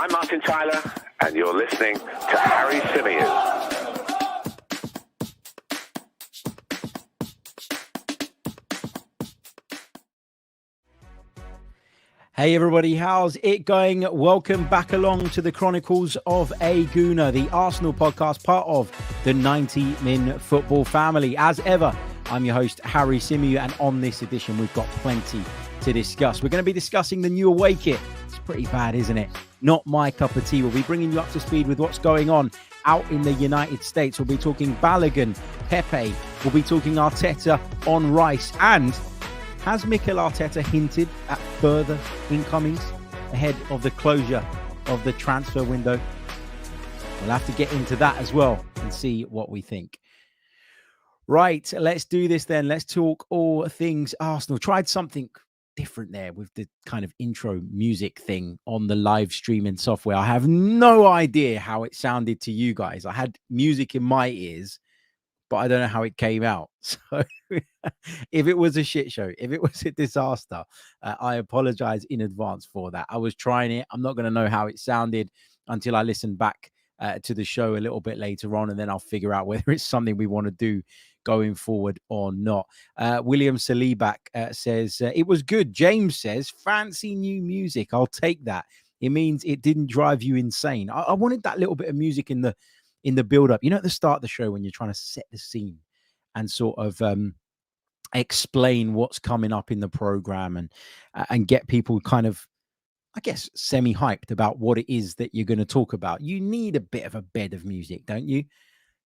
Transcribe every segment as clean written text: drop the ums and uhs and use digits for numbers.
I'm Martin Tyler, and you're listening to Harry Symeou. Hey everybody, how's it going? Welcome back along to the Chronicles of a Gooner, the Arsenal podcast, part of the 90-Min Football family. As ever, I'm your host, Harry Symeou, and on this edition, we've got plenty to discuss. We're going to be discussing the new away kit. It's pretty bad, isn't it? Not my cup of tea. We'll be bringing you up to speed with what's going on out in the United States. We'll be talking Balogun, Pepe. We'll be talking Arteta on Rice. And has Mikel Arteta hinted at further incomings ahead of the closure of the transfer window? We'll have to get into that as well and see what we think. Right, let's do this then. Let's talk all things Arsenal. Tried something different there with the kind of intro music thing on the live streaming software. I have no idea how it sounded to you guys. I had music in my ears, but I don't know how it came out. So if it was a shit show, if it was a disaster, I apologize in advance for that. I was trying it. I'm not going to know how it sounded until I listen back to the show a little bit later on, and then I'll figure out whether it's something we want to do going forward or not. William Salibak says, it was good. James says, fancy new music. I'll take that. It means it didn't drive you insane. I wanted that little bit of music in the build-up, at the start of the show when you're trying to set the scene and sort of explain what's coming up in the program and get people kind of, I guess, semi-hyped about what it is that you're going to talk about. You need a bit of a bed of music, don't you?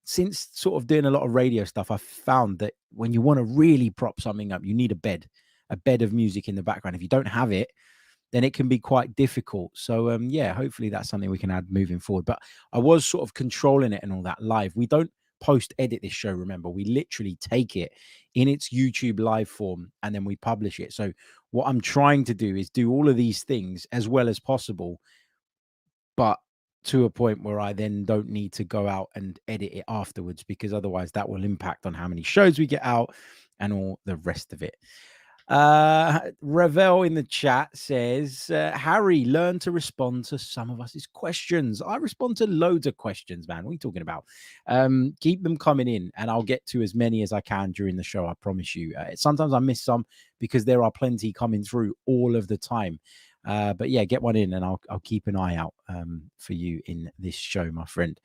Since sort of doing a lot of radio stuff, I've found that when you want to really prop something up, you need a bed of music in the background. If you don't have it, then it can be quite difficult. So, yeah, hopefully that's something we can add moving forward. But I was sort of controlling it and all that live. We don't post-edit this show, remember. We literally take it in its YouTube live form and then we publish it. So what I'm trying to do is do all of these things as well as possible, but to a point where I then don't need to go out and edit it afterwards, because otherwise that will impact on how many shows we get out and all the rest of it. Ravel in the chat says, Harry, learn to respond to some of us' questions. I respond to loads of questions, man. What are you talking about? Keep them coming in and I'll get to as many as I can during the show. I promise you. Sometimes I miss some because there are plenty coming through all of the time. But yeah, get one in and I'll keep an eye out for you in this show, my friend.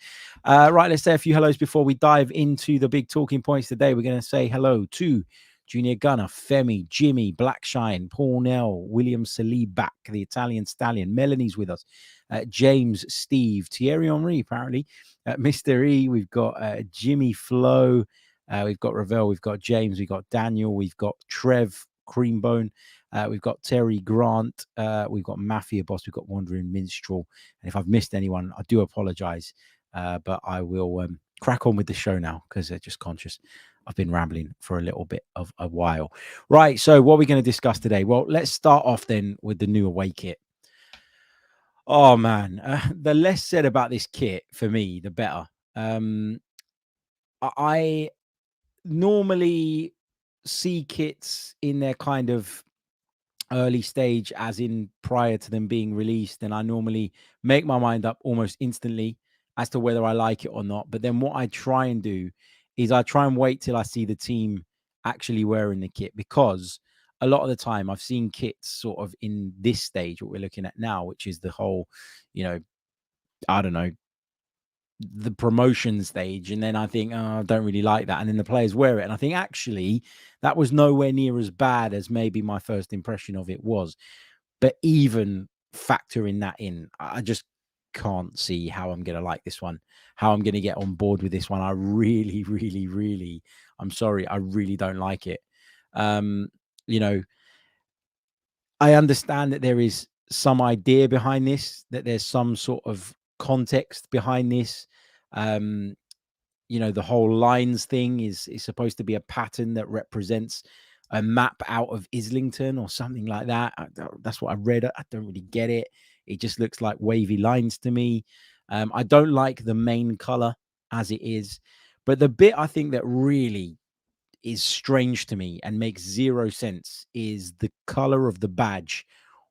Right, let's say a few hellos before we dive into the big talking points today. We're going to say hello to Junior Gunner, Femi, Jimmy, Blackshine, Paul Nell, William Salibak, the Italian Stallion. Melanie's with us. James, Steve, Thierry Henry, apparently. Mr. E, we've got Jimmy Flo. We've got Ravel, we've got James, we've got Daniel, we've got Trev, Creambone. We've got Terry Grant. We've got Mafia Boss. We've got Wandering Minstrel. And if I've missed anyone, I do apologize. But I will crack on with the show now because I'm just conscious I've been rambling for a little bit of a while. Right. So what are we going to discuss today? Well, let's start off then with the new away kit. Oh, man. The less said about this kit for me, the better. I normally see kits in their kind of early stage, as in prior to them being released, and I normally make my mind up almost instantly as to whether I like it or not. But then what I try and do is I try and wait till I see the team actually wearing the kit, because a lot of the time I've seen kits sort of in this stage, what we're looking at now, which is the whole, I don't know, the promotion stage, and then I think, oh, I don't really like that, and then the players wear it and I think actually that was nowhere near as bad as maybe my first impression of it was. But even factoring that in, I just can't see how I'm going to like this one, how I'm going to get on board with this one. I really, really, really, I'm sorry, I really don't like it. I understand that there is some idea behind this, that there's some sort of context behind this. The whole lines thing is supposed to be a pattern that represents a map out of Islington or something like that. That's what I read. I don't really get it. It just looks like wavy lines to me. I don't like the main color as it is, but the bit I think that really is strange to me and makes zero sense is the color of the badge.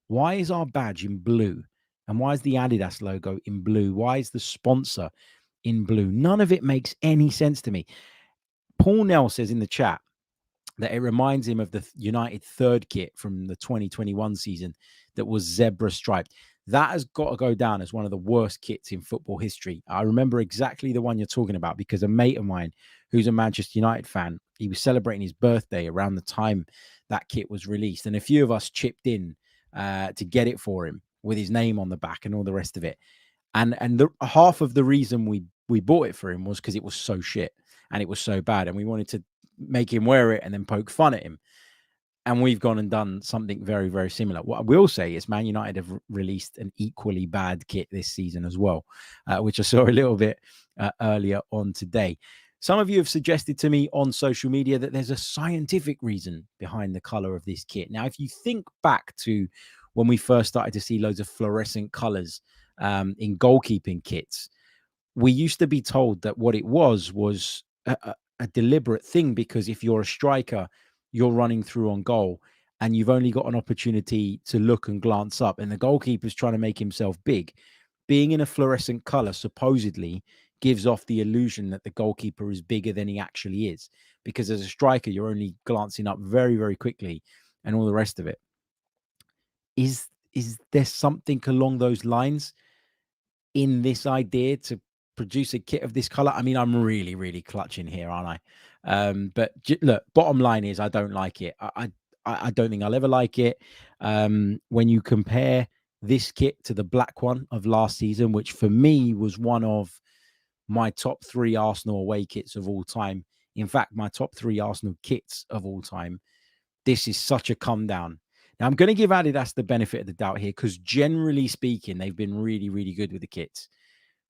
Why is our badge in blue And why is the Adidas logo in blue? Why is the sponsor in blue? None of it makes any sense to me. Paul Nell says in the chat that it reminds him of the United third kit from the 2021 season that was zebra striped. That has got to go down as one of the worst kits in football history. I remember exactly the one you're talking about because a mate of mine who's a Manchester United fan, he was celebrating his birthday around the time that kit was released. And a few of us chipped in to get it for him with his name on the back and all the rest of it. And half of the reason we bought it for him was because it was so shit and it was so bad. And we wanted to make him wear it and then poke fun at him. And we've gone and done something very, very similar. What I will say is Man United have released an equally bad kit this season as well, which I saw a little bit earlier on today. Some of you have suggested to me on social media that there's a scientific reason behind the color of this kit. Now, if you think back to when we first started to see loads of fluorescent colors in goalkeeping kits, we used to be told that what it was a deliberate thing, because if you're a striker, you're running through on goal and you've only got an opportunity to look and glance up, and the goalkeeper's trying to make himself big. Being in a fluorescent color supposedly gives off the illusion that the goalkeeper is bigger than he actually is, because as a striker, you're only glancing up very, very quickly and all the rest of it. Is there something along those lines in this idea to produce a kit of this color? I mean, I'm really, really clutching here, aren't I? But look, bottom line is I don't like it. I don't think I'll ever like it. When you compare this kit to the black one of last season, which for me was one of my top 3 Arsenal away kits of all time. In fact, my top 3 Arsenal kits of all time. This is such a come down. Now, I'm going to give Adidas the benefit of the doubt here because generally speaking, they've been really, really good with the kits.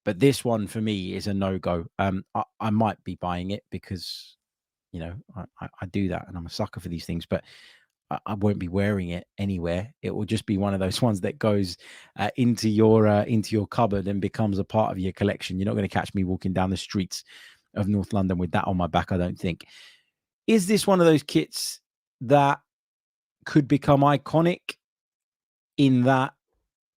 But this one for me is a no-go. I might be buying it because, you know, I do that and I'm a sucker for these things, but I won't be wearing it anywhere. It will just be one of those ones that goes into your cupboard and becomes a part of your collection. You're not going to catch me walking down the streets of North London with that on my back, I don't think. Is this one of those kits that could become iconic in that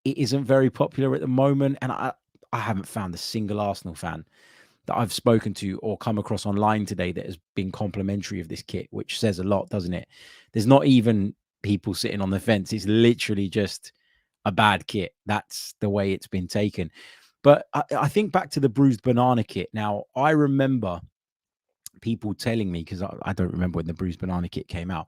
it isn't very popular at the moment? And I haven't found a single Arsenal fan that I've spoken to or come across online today that has been complimentary of this kit, which says a lot, doesn't it? There's not even people sitting on the fence. It's literally just a bad kit. That's the way it's been taken. But I think back to the bruised banana kit. Now, I remember people telling me, because I don't remember when the bruised banana kit came out,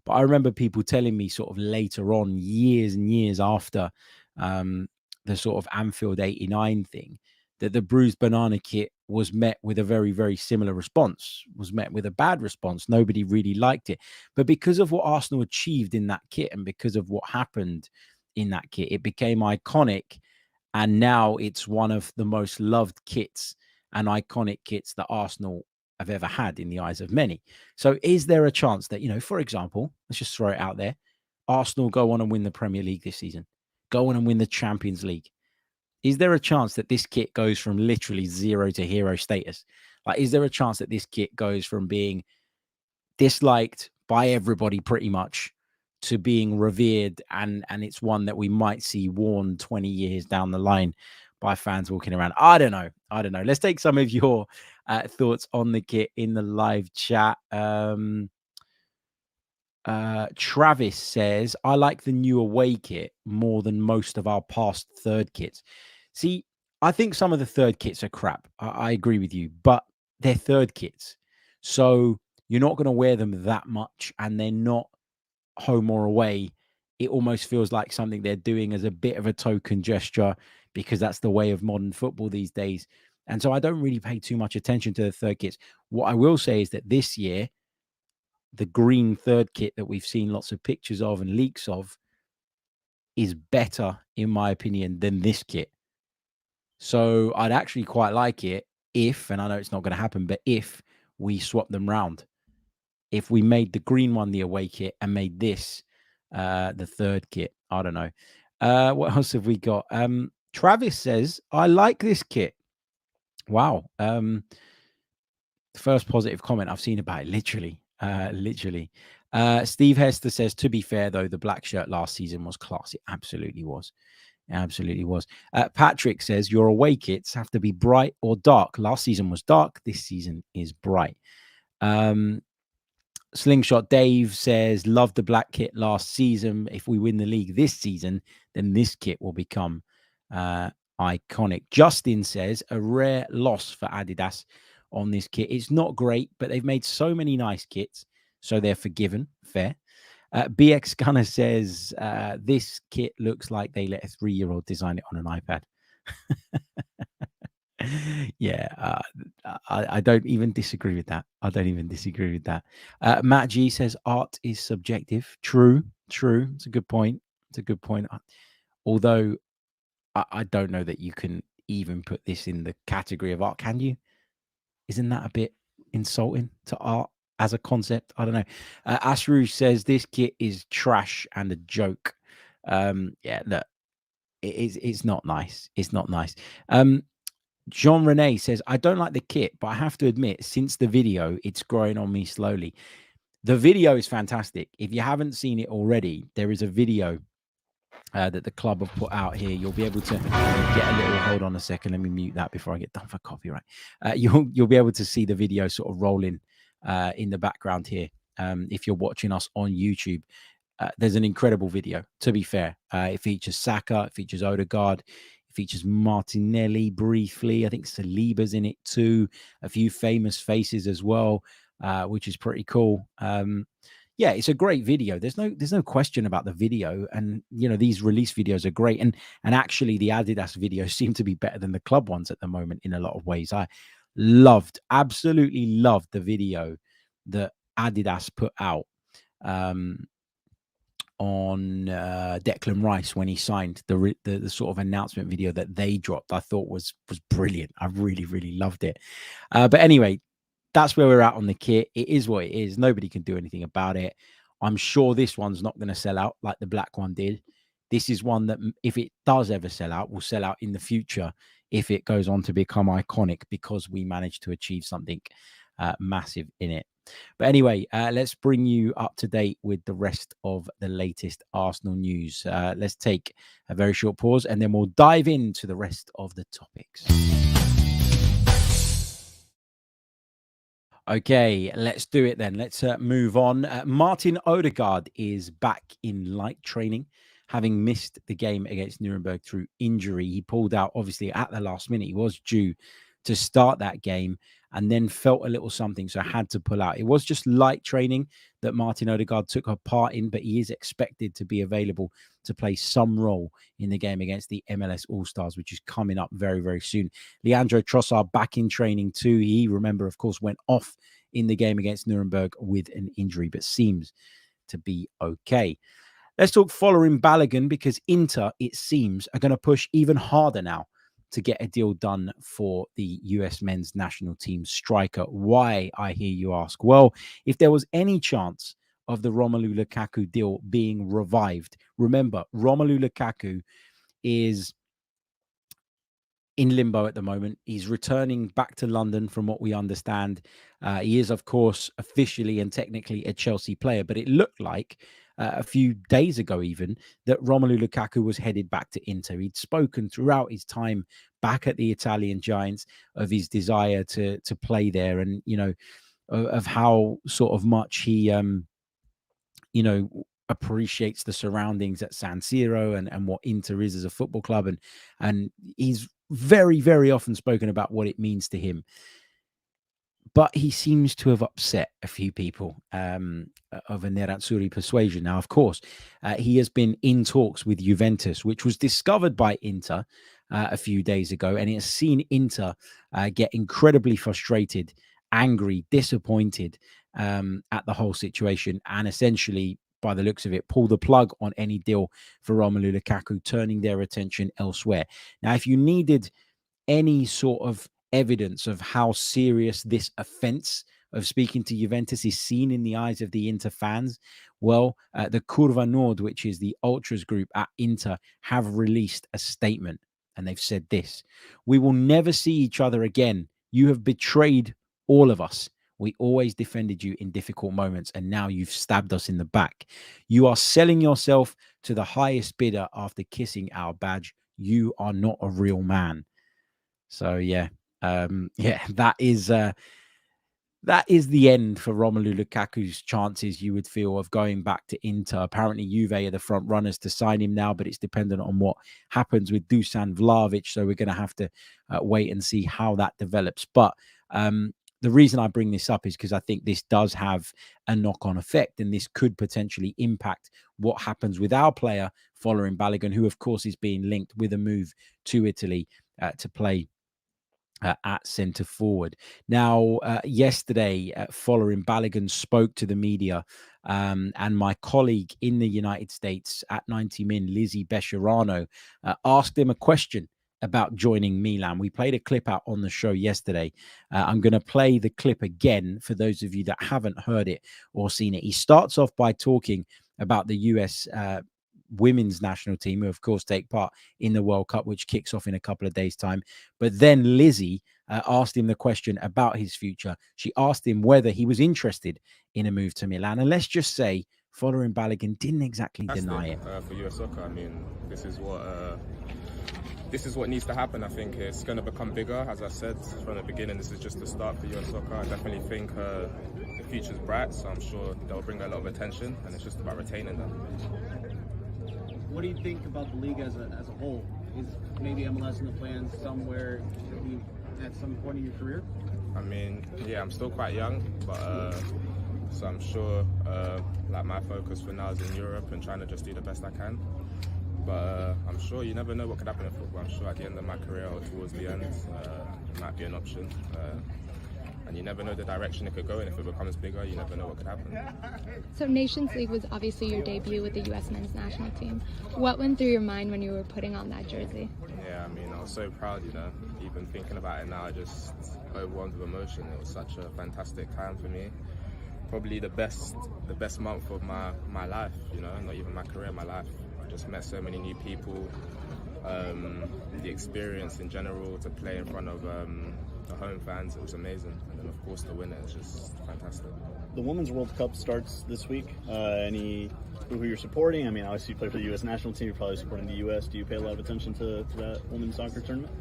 but I remember people telling me sort of later on, years and years after the sort of Anfield 89 thing, that the bruised banana kit was met with a very, very similar response, was met with a bad response. Nobody really liked it. But because of what Arsenal achieved in that kit and because of what happened in that kit, it became iconic. And now it's one of the most loved kits and iconic kits that Arsenal have ever had in the eyes of many. So is there a chance that, you know, for example, let's just throw it out there, Arsenal go on and win the Premier League this season, go on and win the Champions League? Is there a chance that this kit goes from literally 0 to hero status? Like, is there a chance that this kit goes from being disliked by everybody pretty much to being revered, and it's one that we might see worn 20 years down the line by fans walking around? I don't know. Let's take some of your thoughts on the kit in the live chat. Travis says, I like the new away kit more than most of our past third kits. See, I think some of the third kits are crap. I agree with you, but they're third kits. So you're not going to wear them that much, and they're not home or away. It almost feels like something they're doing as a bit of a token gesture because that's the way of modern football these days. And so I don't really pay too much attention to the third kits. What I will say is that this year, the green third kit that we've seen lots of pictures of and leaks of is better, in my opinion, than this kit. So I'd actually quite like it if, and I know it's not going to happen, but if we swap them round, if we made the green one the away kit and made this the third kit. I don't know. What else have we got? Travis says, I like this kit. Wow. The first positive comment I've seen about it, literally. Steve Hester says, to be fair, though, the black shirt last season was class. It absolutely was. It absolutely was. Patrick says your away kits have to be bright or dark. Last season was dark. This season is bright. Slingshot Dave says, love the black kit last season. If we win the league this season, then this kit will become iconic. Justin says, a rare loss for Adidas on this kit. It's not great, but they've made so many nice kits, so they're forgiven. Fair. BX Gunner says, this kit looks like they let a 3-year-old design it on an iPad. Yeah, I don't even disagree with that. I don't even disagree with that. Matt G says art is subjective. True. It's a good point. It's a good point. Although I don't know that you can even put this in the category of art. Can you? Isn't that a bit insulting to art as a concept? I don't know. Asru says this kit is trash and a joke. Yeah, look, it's not nice. It's not nice. Jean Rene says, I don't like the kit, but I have to admit, since the video, it's growing on me slowly. The video is fantastic. If you haven't seen it already, there is a video that the club have put out here. You'll be able to get a little, hold on a second, let me mute that before I get done for copyright. You'll be able to see the video sort of rolling in the background here. If you're watching us on YouTube, there's an incredible video, to be fair. It features Saka, it features Odegaard, it features Martinelli briefly. I think Saliba's in it too. A few famous faces as well, which is pretty cool. Yeah, it's a great video. There's no question about the video, and you know these release videos are great. And actually, the Adidas videos seem to be better than the club ones at the moment in a lot of ways. I absolutely loved the video that Adidas put out on Declan Rice when he signed, the sort of announcement video that they dropped. I thought was brilliant. I really loved it. But anyway, that's where we're at on the kit. It is what it is. Nobody can do anything about it. I'm sure this one's not going to sell out like the black one did. This is one that, if it does ever sell out, will sell out in the future if it goes on to become iconic, because we managed to achieve something massive in it. But anyway, let's bring you up to date with the rest of the latest Arsenal news. Let's take a very short pause and then we'll dive into the rest of the topics. Okay, let's do it then. Let's move on. Martin Odegaard is back in light training, having missed the game against Nuremberg through injury. He pulled out, obviously, at the last minute. He was due to start that game and then felt a little something, so had to pull out. It was just light training that Martin Odegaard took a part in, but he is expected to be available to play some role in the game against the MLS All-Stars, which is coming up very, very soon. Leandro Trossard back in training too. He, remember, of course, went off in the game against Nuremberg with an injury, but seems to be okay. Let's talk Folarin Balogun, because Inter, it seems, are going to push even harder now to get a deal done for the US men's national team striker. Why, I hear you ask? Well, if there was any chance of the Romelu Lukaku deal being revived, remember, Romelu Lukaku is in limbo at the moment. He's returning back to London from what we understand. He is, of course, officially and technically a Chelsea player, but it looked like a few days ago even that Romelu Lukaku was headed back to Inter. He'd spoken throughout his time back at the Italian Giants of his desire to play there, and, you know, of how sort of much he, you know, appreciates the surroundings at San Siro and what Inter is as a football club. And he's very, very often spoken about what it means to him. But he seems to have upset a few people of a Nerazzurri persuasion. Now, of course, he has been in talks with Juventus, which was discovered by Inter a few days ago. And it has seen Inter get incredibly frustrated, angry, disappointed at the whole situation. And essentially, by the looks of it, pull the plug on any deal for Romelu Lukaku, turning their attention elsewhere. Now, if you needed any sort of evidence of how serious this offense of speaking to Juventus is seen in the eyes of the Inter fans, well, the Curva Nord, which is the ultras group at Inter, have released a statement, and they've said this: "We will never see each other again. You have betrayed all of us. We always defended you in difficult moments, and now you've stabbed us in the back. You are selling yourself to the highest bidder after kissing our badge. you are not a real man. So yeah, that is the end for Romelu Lukaku's chances, you would feel, of going back to Inter. Apparently, Juve are the front runners to sign him now, but it's dependent on what happens with Dusan Vlahovic. So we're going to have to wait and see how that develops. But the reason I bring this up is because I think this does have a knock-on effect, and this could potentially impact what happens with our player, Folarin Balogun, who, of course, is being linked with a move to Italy to play at centre forward. Now, yesterday, Folarin Balogun spoke to the media, and my colleague in the United States at 90 Min, Lizzie Bescherano, asked him a question about joining Milan. We played a clip out on the show yesterday. I'm going to play the clip again for those of you that haven't heard it or seen it. He starts off by talking about the US women's national team, who of course take part in the World Cup, which kicks off in a couple of days' time. But then Lizzie asked him the question about his future. She asked him whether he was interested in a move to Milan. And let's just say Folarin Balogun didn't exactly deny it. For US soccer, I mean, this is what needs to happen. I think it's going to become bigger. As I said from the beginning, this is just the start for US soccer. I definitely think the future's bright, so I'm sure they'll bring a lot of attention, and it's just about retaining them. What do you think about the league as a whole? Is maybe MLS in the plans somewhere at some point in your career? I mean, yeah, I'm still quite young, but so I'm sure like my focus for now is in Europe and trying to just do the best I can. But I'm sure you never know what could happen in football. I'm sure at the end of my career or towards the end, it might be an option. And you never know the direction it could go in. If it becomes bigger, you never know what could happen. So Nations League was obviously your debut with the U.S. men's national team. What went through your mind when you were putting on that jersey? Yeah, I mean, I was so proud, you know. Even thinking about it now, I just overwhelmed with emotion. It was such a fantastic time for me. Probably the best month of my life, you know, not even my career, my life. I just met so many new people. The experience in general to play in front of the home fans, it was amazing. And then of course the winner is just fantastic. The Women's World Cup starts this week. Who you're supporting? I mean, obviously you play for the U.S. national team, you're probably supporting the U.S. Do you pay a lot of attention to that women's soccer tournament?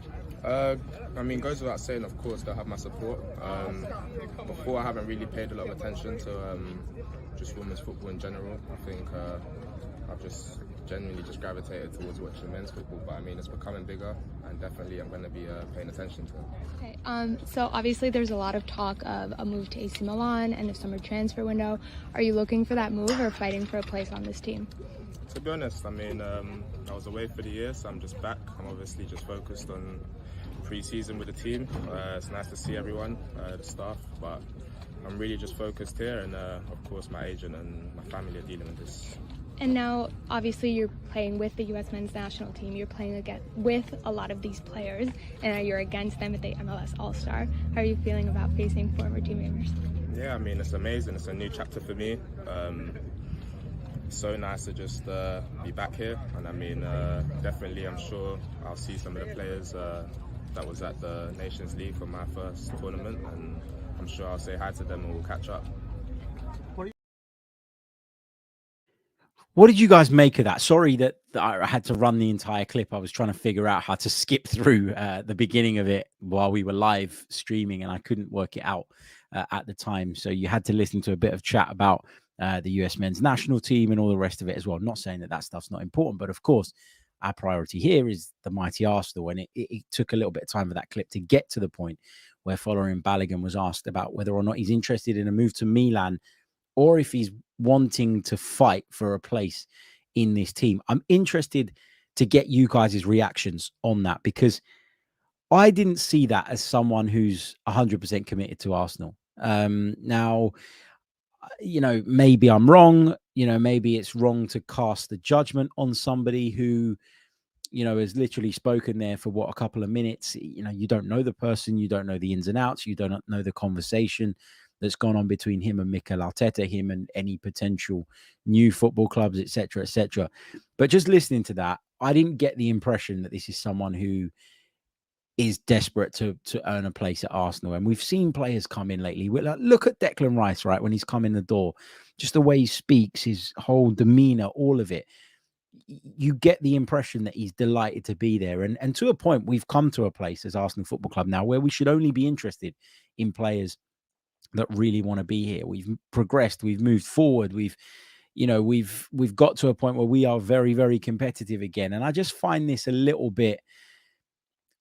I mean, goes without saying, of course, they'll have my support. Before, I haven't really paid a lot of attention to just women's football in general. I think I've just genuinely just gravitated towards watching men's football, but I mean, it's becoming bigger, and definitely I'm going to be paying attention to it. Okay, so obviously there's a lot of talk of a move to AC Milan and the summer transfer window. Are you looking for that move or fighting for a place on this team? To be honest, I mean, I was away for the year, so I'm just back. I'm obviously just focused on pre-season with the team. It's nice to see everyone, the staff, but I'm really just focused here, and of course my agent and my family are dealing with this. And now, obviously, you're playing with the U.S. men's national team. You're playing with a lot of these players, and you're against them at the MLS All-Star. How are you feeling about facing former team members? Yeah, I mean, it's amazing. It's a new chapter for me. So nice to just be back here. And I mean, definitely, I'm sure I'll see some of the players that was at the Nations League for my first tournament, and I'm sure I'll say hi to them and we'll catch up. What did you guys make of that? Sorry that I had to run the entire clip. I was trying to figure out how to skip through the beginning of it while we were live streaming, and I couldn't work it out at the time. So you had to listen to a bit of chat about the US men's national team and all the rest of it as well. Not saying that stuff's not important, but of course, our priority here is the mighty Arsenal. And it took a little bit of time for that clip to get to the point where Folarin Balogun was asked about whether or not he's interested in a move to Milan, or if he's wanting to fight for a place in this team. I'm interested to get you guys' reactions on that, because I didn't see that as someone who's 100% committed to Arsenal. Now, you know, maybe I'm wrong. You know, maybe it's wrong to cast the judgment on somebody who, you know, has literally spoken there for a couple of minutes. You know, you don't know the person, you don't know the ins and outs, you don't know the conversation that's gone on between him and Mikel Arteta, him and any potential new football clubs, etc., etc. But just listening to that, I didn't get the impression that this is someone who is desperate to earn a place at Arsenal. And we've seen players come in lately. Look at Declan Rice, right? When he's come in the door, just the way he speaks, his whole demeanor, all of it. you get the impression that he's delighted to be there. And to a point, we've come to a place as Arsenal Football Club now where we should only be interested in players that really want to be here. We've progressed, we've moved forward, we've got to a point where we are very, very competitive again. And I just find this a little bit,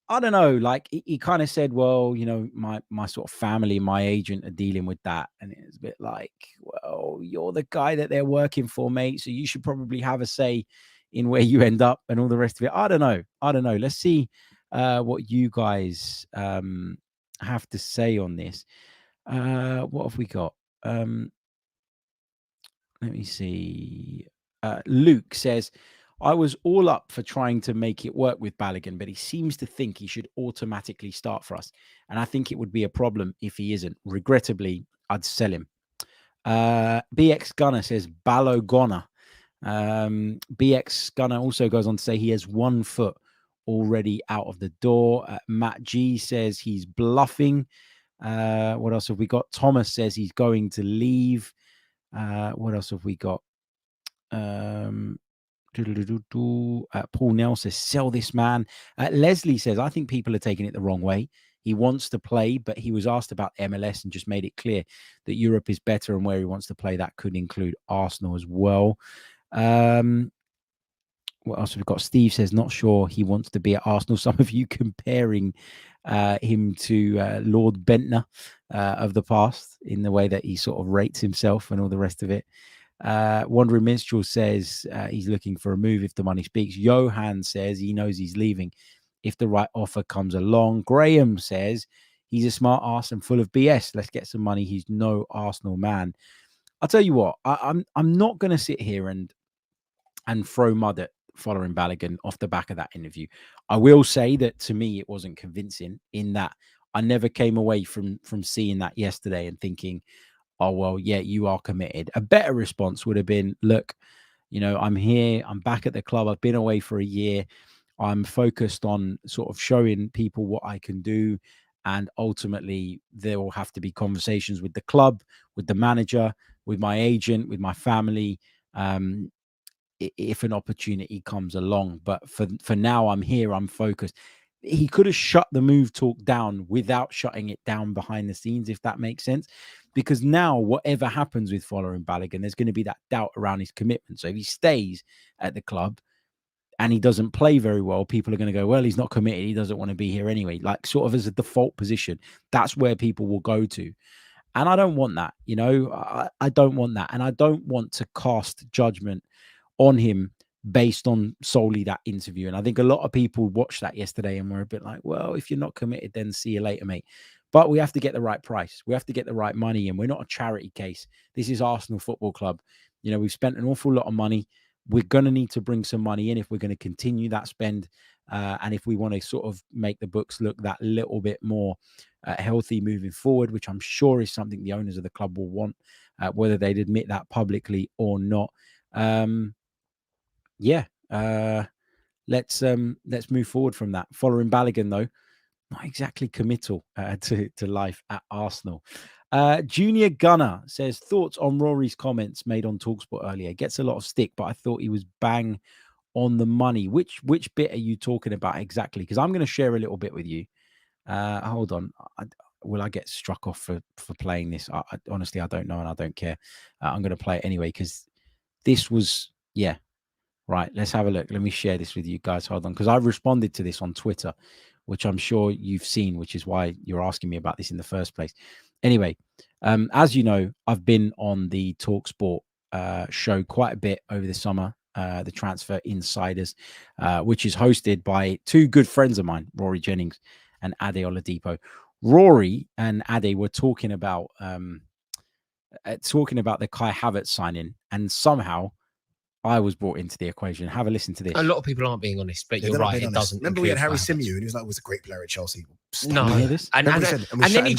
I don't know, like he kind of said, well, my sort of family, my agent are dealing with that. And it's a bit like, well, you're the guy that they're working for, mate. So you should probably have a say in where you end up and all the rest of it. I don't know. Let's see what you guys have to say on this. What have we got? Let me see. Luke says, I was all up for trying to make it work with Balogun, but he seems to think he should automatically start for us. And I think it would be a problem if he isn't. Regrettably, I'd sell him. BX Gunner says Balogun. BX Gunner also goes on to say he has 1 foot already out of the door. Matt G says he's bluffing. What else have we got? Thomas says he's going to leave. What else have we got? Paul Nell says, sell this man. Leslie says, I think people are taking it the wrong way. He wants to play, but he was asked about MLS and just made it clear that Europe is better and where he wants to play. That could include Arsenal as well. What else have we got? Steve says, not sure he wants to be at Arsenal. Some of you comparing him to Lord Bentner of the past in the way that he sort of rates himself and all the rest of it. Wandering Minstrel says he's looking for a move if the money speaks. Johan says he knows he's leaving if the right offer comes along. Graham says he's a smart arse and full of BS. Let's get some money. He's no Arsenal man. I'll tell you what, I'm not going to sit here and throw mud at Folarin Balogun off the back of that interview. I will say that to me it wasn't convincing in that I never came away from seeing that yesterday and thinking, oh, well, yeah, you are committed. A better response would have been, look, I'm here. I'm back at the club. I've been away for a year. I'm focused on sort of showing people what I can do. And ultimately, there will have to be conversations with the club, with the manager, with my agent, with my family, if an opportunity comes along. But for now, I'm here. I'm focused. He could have shut the move talk down without shutting it down behind the scenes, if that makes sense. Because now, whatever happens with Folarin Balogun, there's going to be that doubt around his commitment. So if he stays at the club and he doesn't play very well, people are going to go, well, he's not committed. He doesn't want to be here anyway. Like sort of as a default position, that's where people will go to. And I don't want that, I don't want that. And I don't want to cast judgment on him based on solely that interview. And I think a lot of people watched that yesterday and were a bit like, well, if you're not committed, then see you later, mate. But we have to get the right price. We have to get the right money. And we're not a charity case. This is Arsenal Football Club. We've spent an awful lot of money. We're going to need to bring some money in if we're going to continue that spend. And if we want to sort of make the books look that little bit more healthy moving forward, which I'm sure is something the owners of the club will want, whether they'd admit that publicly or not. Let's move forward from that. Folarin Balogun, though, not exactly committal to life at Arsenal. Junior Gunner says, thoughts on Rory's comments made on TalkSport earlier. Gets a lot of stick, but I thought he was bang on the money. Which bit are you talking about exactly? Because I'm going to share a little bit with you. Hold on. Will I get struck off for playing this? Honestly, I don't know, and I don't care. I'm going to play it anyway, because this was, yeah. Right, let's have a look. Let me share this with you guys. Hold on, because I've responded to this on Twitter, which I'm sure you've seen, which is why you're asking me about this in the first place. Anyway, as you know, I've been on the TalkSport show quite a bit over the summer, the Transfer Insiders, which is hosted by two good friends of mine, Rory Jennings and Ade Oladipo. Rory and Ade were talking about the Kai Havertz signing, and somehow I was brought into the equation. Have a listen to this. A lot of people aren't being honest, but you're right. It doesn't. Remember, we had Harry Symeou, and he was like, "Was a great player at Chelsea." No, and then he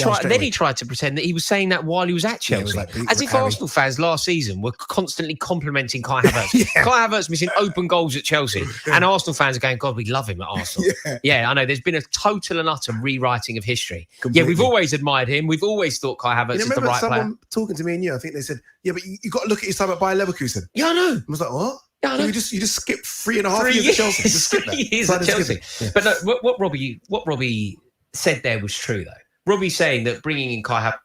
tried to pretend that he was saying that while he was at Chelsea, as if Arsenal fans last season were constantly complimenting Kai Havertz. Kai Havertz missing open goals at Chelsea, and Arsenal fans are going, "God, we love him at Arsenal." Yeah, I know. There's been a total and utter rewriting of history. Completely. Yeah, we've always admired him. We've always thought Kai Havertz is the right player. Talking to me and you, I think they said, "Yeah, but you got to look at his time at Bayer Leverkusen." Yeah, I know. I was like, "What?" Yeah, you just skip 3.5 years at Chelsea. Just skip that. 3 years at Chelsea. Yeah. But no, what Robbie said there was true though. Robbie saying that bringing in Kai Havertz.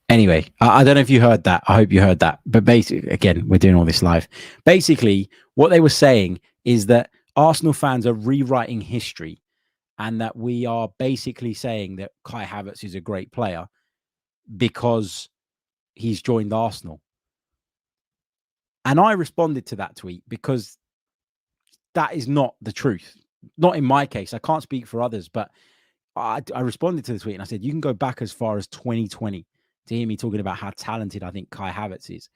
Anyway, I don't know if you heard that. I hope you heard that. But basically, again, we're doing all this live. Basically, what they were saying is that Arsenal fans are rewriting history, and that we are basically saying that Kai Havertz is a great player because he's joined Arsenal. And I responded to that tweet because that is not the truth. Not in my case. I can't speak for others, but I responded to the tweet and I said, you can go back as far as 2020 to hear me talking about how talented I think Kai Havertz is.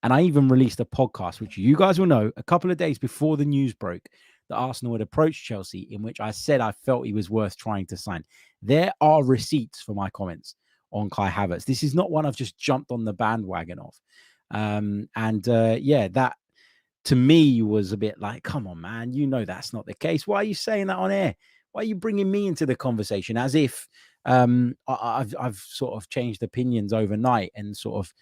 And I even released a podcast, which you guys will know, a couple of days before the news broke that Arsenal had approached Chelsea, in which I said I felt he was worth trying to sign. There are receipts for my comments on Kai Havertz. This is not one I've just jumped on the bandwagon of. That to me was a bit like, come on, man, you know that's not the case. Why are you saying that on air? Why are you bringing me into the conversation as if I've sort of changed opinions overnight and sort of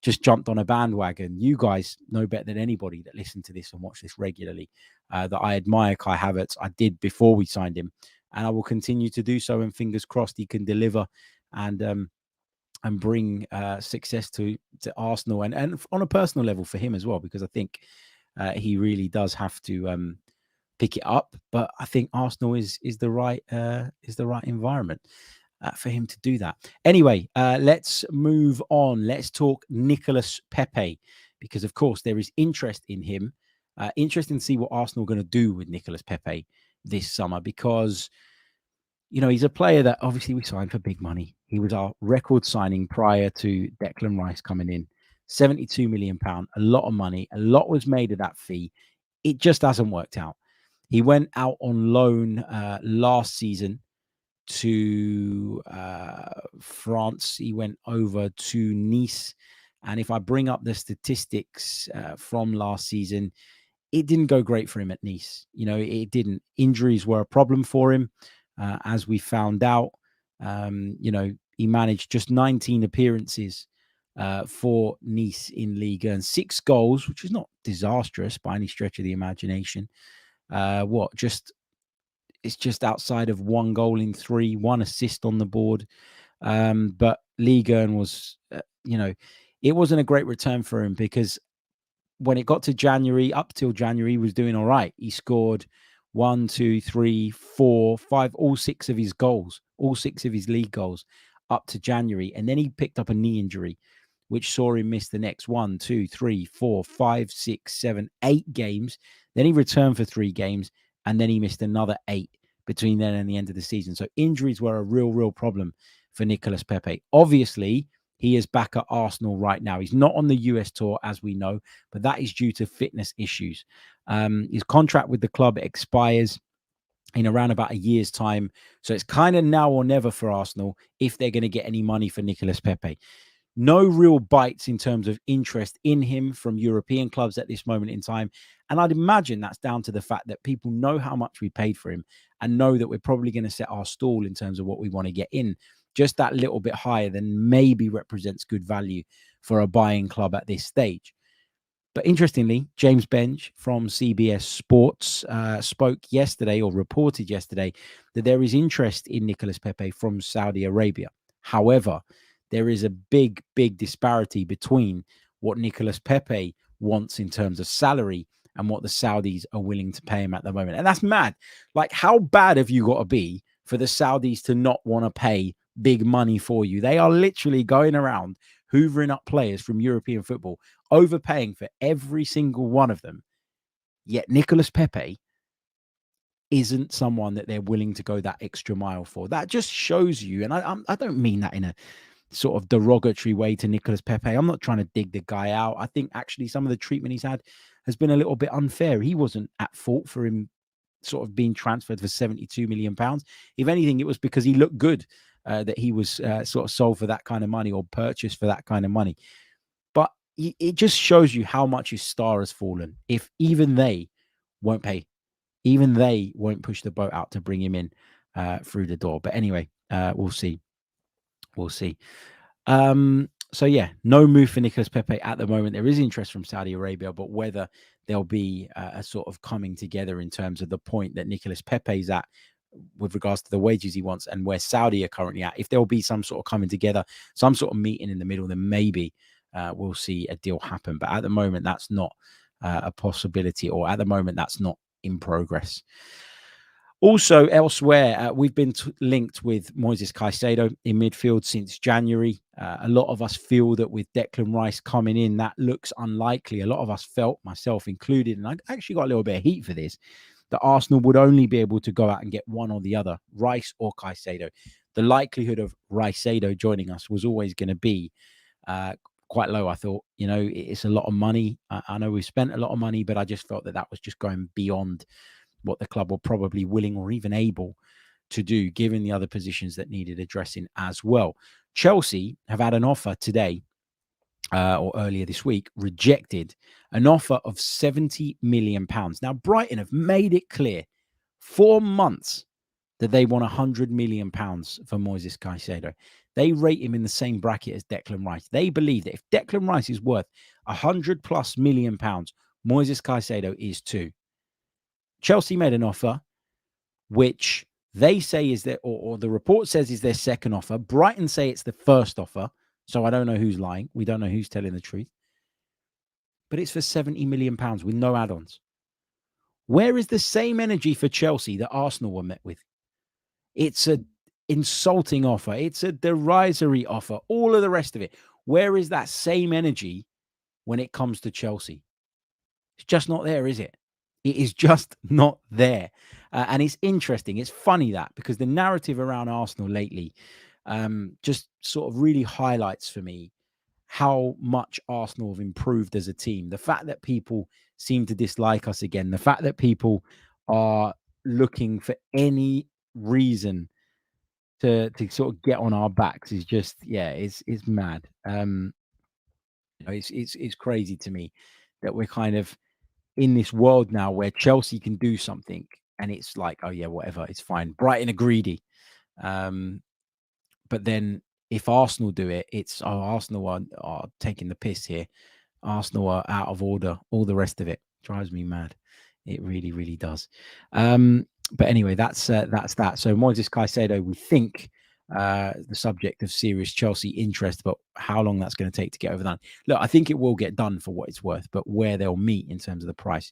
just jumped on a bandwagon? You guys know better than anybody that listen to this and watch this regularly that I admire Kai Havertz. I did before we signed him, and I will continue to do so. And fingers crossed he can deliver and bring success to Arsenal and on a personal level for him as well, because I think he really does have to pick it up. But I think Arsenal is the right environment for him to do that. Anyway, let's move on. Let's talk Nicolas Pepe, because of course there is interest in him. Interesting to see what Arsenal are going to do with Nicolas Pepe this summer, because you know he's a player that obviously we signed for big money. He was our record signing prior to Declan Rice coming in. £72 million, a lot of money. A lot was made of that fee. It just hasn't worked out. He went out on loan last season to France. He went over to Nice. And if I bring up the statistics from last season, it didn't go great for him at Nice. You know, it didn't. Injuries were a problem for him, as we found out. He managed just 19 appearances for Nice in Liga and 6 goals, which is not disastrous by any stretch of the imagination. It's just outside of 1 goal in 3, 1 assist on the board. But Liga was, it wasn't a great return for him, because when it got to January, up till January, he was doing all right. He scored 1, 2, 3, 4, 5, all 6 of his goals, all 6 of his league goals up to January. And then he picked up a knee injury, which saw him miss the next 1, 2, 3, 4, 5, 6, 7, 8 games. Then he returned for 3 games, and then he missed another 8 between then and the end of the season. So injuries were a real problem for Nicolas Pepe. Obviously, he is back at Arsenal right now. He's not on the US tour, as we know, but that is due to fitness issues. His contract with the club expires in around about a year's time. So it's kind of now or never for Arsenal if they're going to get any money for Nicolas Pepe. No real bites in terms of interest in him from European clubs at this moment in time. And I'd imagine that's down to the fact that people know how much we paid for him and know that we're probably going to set our stall in terms of what we want to get in just that little bit higher than maybe represents good value for a buying club at this stage. But interestingly, James Bench from CBS Sports spoke yesterday, or reported yesterday, that there is interest in Nicolas Pepe from Saudi Arabia. However, there is a big disparity between what Nicolas Pepe wants in terms of salary and what the Saudis are willing to pay him at the moment. And that's mad. Like, how bad have you got to be for the Saudis to not want to pay big money for you? They are literally going around hoovering up players from European football, overpaying for every single one of them. Yet Nicolas Pepe isn't someone that they're willing to go that extra mile for. That just shows you, and I don't mean that in a sort of derogatory way to Nicolas Pepe. I'm not trying to dig the guy out. I think actually some of the treatment he's had has been a little bit unfair. He wasn't at fault for him sort of being transferred for £72 million. If anything, it was because he looked good that he was sort of sold for that kind of money or purchased for that kind of money. But it just shows you how much his star has fallen. If even they won't pay, even they won't push the boat out to bring him in through the door. But anyway, we'll see. We'll see. So yeah, no move for Nicolas Pepe at the moment. There is interest from Saudi Arabia, but whether there'll be a sort of coming together in terms of the point that Nicolas Pepe's at with regards to the wages he wants and where Saudi are currently at. If there'll be some sort of coming together, some sort of meeting in the middle, then maybe we'll see a deal happen. But at the moment, that's not a possibility, or at the moment, that's not in progress. Also, elsewhere, we've been linked with Moises Caicedo in midfield since January. A lot of us feel that with Declan Rice coming in, that looks unlikely. A lot of us felt, myself included, and I actually got a little bit of heat for this, that Arsenal would only be able to go out and get one or the other, Rice or Caicedo. The likelihood of Caicedo joining us was always going to be quite low. I thought, you know, it's a lot of money. I know we've spent a lot of money, but I just felt that that was just going beyond what the club were probably willing or even able to do, given the other positions that needed addressing as well. Chelsea have had an offer today, or earlier this week, rejected an offer of £70 million. Now, Brighton have made it clear 4 months that they want £100 million for Moises Caicedo. They rate him in the same bracket as Declan Rice. They believe that if Declan Rice is worth £100+ million, Moises Caicedo is too. Chelsea made an offer, which they say is their, or the report says is their second offer. Brighton say it's the first offer. So I don't know who's lying. We don't know who's telling the truth. But it's for £70 million with no add-ons. Where is the same energy for Chelsea that Arsenal were met with? It's an insulting offer. It's a derisory offer. All of the rest of it. Where is that same energy when it comes to Chelsea? It's just not there, is it? It is just not there. And it's interesting. It's funny that, because the narrative around Arsenal lately just sort of really highlights for me how much Arsenal have improved as a team. The fact that people seem to dislike us again, the fact that people are looking for any reason to sort of get on our backs is just, yeah, it's mad. You know, it's crazy to me that we're kind of in this world now where Chelsea can do something and it's like, oh yeah, whatever, it's fine. Brighton are greedy. But then if Arsenal do it, it's, oh, Arsenal are taking the piss here. Arsenal are out of order. All the rest of it drives me mad. It really, really does. But anyway, that's that. So Moises Caicedo, we think, the subject of serious Chelsea interest, but how long that's going to take to get over that. Look, I think it will get done for what it's worth, but where they'll meet in terms of the price,